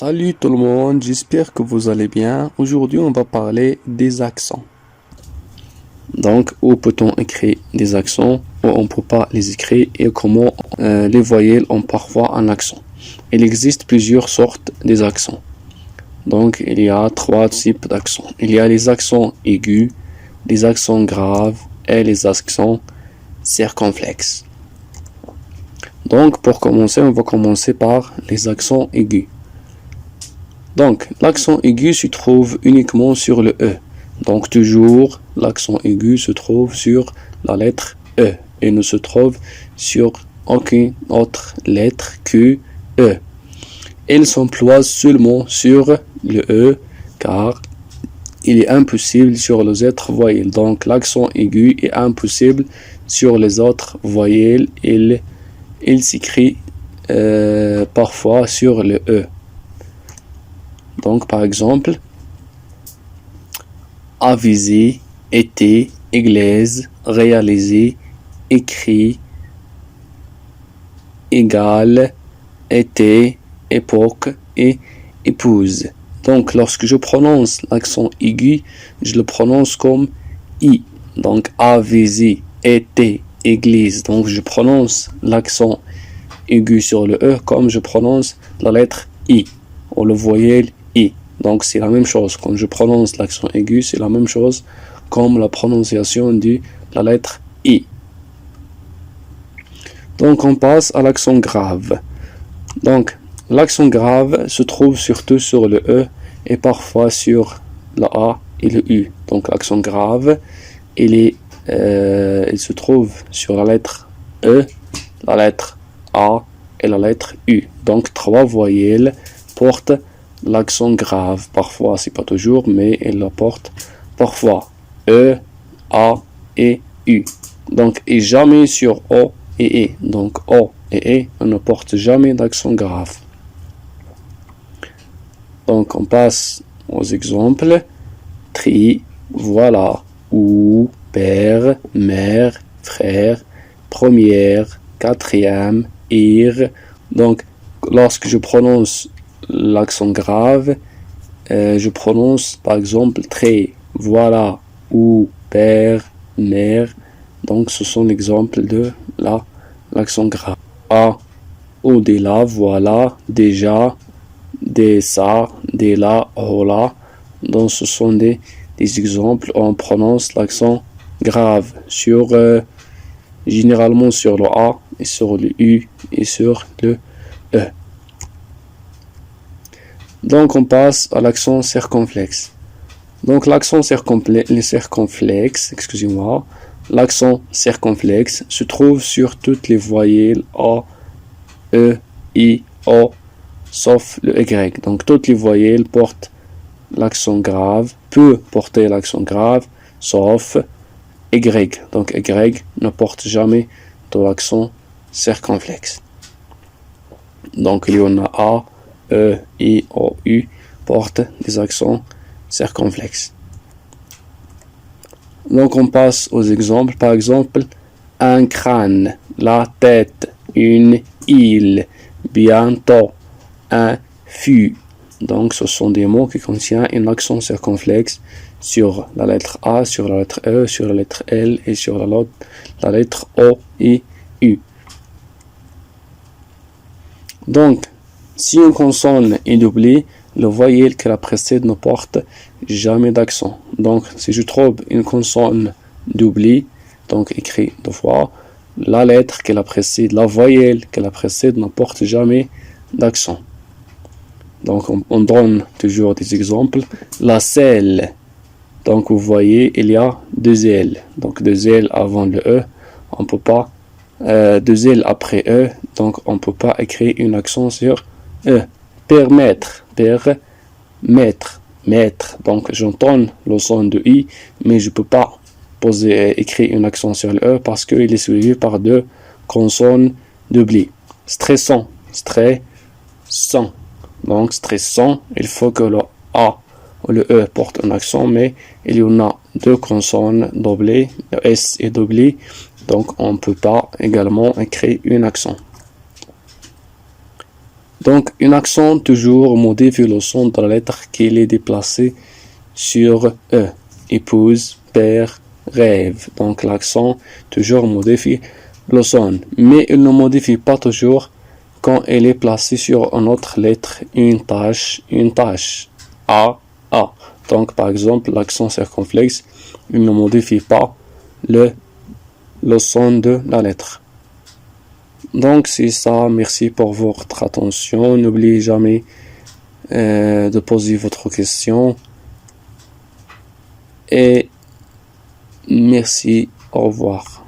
Salut tout le monde, j'espère que vous allez bien. Aujourd'hui, on va parler des accents. Donc, où peut-on écrire des accents, où on ne peut pas les écrire et comment les voyelles ont parfois un accent. Il existe plusieurs sortes des accents. Donc, il y a trois types d'accents. Il y a les accents aigus, les accents graves et les accents circonflexes. Donc, pour commencer, on va commencer par les accents aigus. Donc, l'accent aigu se trouve uniquement sur le E. Donc, toujours, l'accent aigu se trouve sur la lettre E et ne se trouve sur aucune autre lettre que E. Il s'emploie seulement sur le E car il est impossible sur les autres voyelles. Donc, l'accent aigu est impossible sur les autres voyelles. Il s'écrit parfois sur le E. Donc, par exemple, aviser, été, église, réaliser, écrit, égal, été, époque et épouse. Donc, lorsque je prononce l'accent aigu, je le prononce comme I. Donc, aviser, été, église. Donc, je prononce l'accent aigu sur le E comme je prononce la lettre I ou le voyelle I. Donc, c'est la même chose. Quand je prononce l'accent aigu, c'est la même chose comme la prononciation de la lettre I. Donc, on passe à l'accent grave. Donc, l'accent grave se trouve surtout sur le E et parfois sur la A et le U. Donc, l'accent grave, il se trouve sur la lettre E, la lettre A et la lettre U. Donc, trois voyelles portent l'accent grave. Parfois, c'est pas toujours, mais elle la porte parfois. E, A et U. Donc, et jamais sur O et E. Donc, O et E, on ne porte jamais d'accent grave. Donc, on passe aux exemples. Tri, voilà, ou, père, mère, frère, première, quatrième, ir. Donc, lorsque je prononce l'accent grave, je prononce par exemple très, voilà, ou, père, mère. Donc, ce sont l'exemple de l'accent grave. A, ou, de là, voilà, déjà, de ça, de là, voilà. Donc, ce sont des exemples où on prononce l'accent grave sur, généralement sur le A et sur le U et sur le E. Donc, on passe à l'accent circonflexe. Donc, l'accent circonflexe, excusez-moi, l'accent circonflexe se trouve sur toutes les voyelles A, E, I, O, sauf le Y. Donc, toutes les voyelles portent l'accent grave, peut porter l'accent grave, sauf Y. Donc, Y ne porte jamais de l'accent circonflexe. Donc, il y en a A, E, I, O, U portent des accents circonflexes. Donc, on passe aux exemples. Par exemple, un crâne, la tête, une île, bientôt, un fût. Donc, ce sont des mots qui contiennent un accent circonflexe sur la lettre A, sur la lettre E, sur la lettre L et sur la lettre O et U. Donc, si une consonne est doublée, le voyelle qui la précède ne porte jamais d'accent. Donc, si je trouve une consonne doublée, donc écrit deux fois, la lettre qui la précède, la voyelle qui la précède ne porte jamais d'accent. Donc, on donne toujours des exemples. La selle. Donc, vous voyez, il y a deux L. Donc, deux L avant le E. On peut pas, deux L après E. Donc, on ne peut pas écrire un accent sur E. Permettre. Permettre. Mettre. Donc, j'entends le son de I, mais je ne peux pas écrire un accent sur le E parce qu'il est suivi par deux consonnes doublées. Stressant. Stressant. Donc, stressant, il faut que le A ou le E porte un accent, mais il y en a deux consonnes doublées, le S est doublé, donc on ne peut pas également écrire un accent. Donc, un accent toujours modifie le son de la lettre qu'il est déplacé sur E. Épouse, père, rêve. Donc, l'accent toujours modifie le son. Mais il ne modifie pas toujours quand elle est placée sur une autre lettre, une tâche. A. Donc, par exemple, l'accent circonflexe, il ne modifie pas le son de la lettre. Donc, c'est ça. Merci pour votre attention. N'oubliez jamais de poser votre question. Et merci. Au revoir.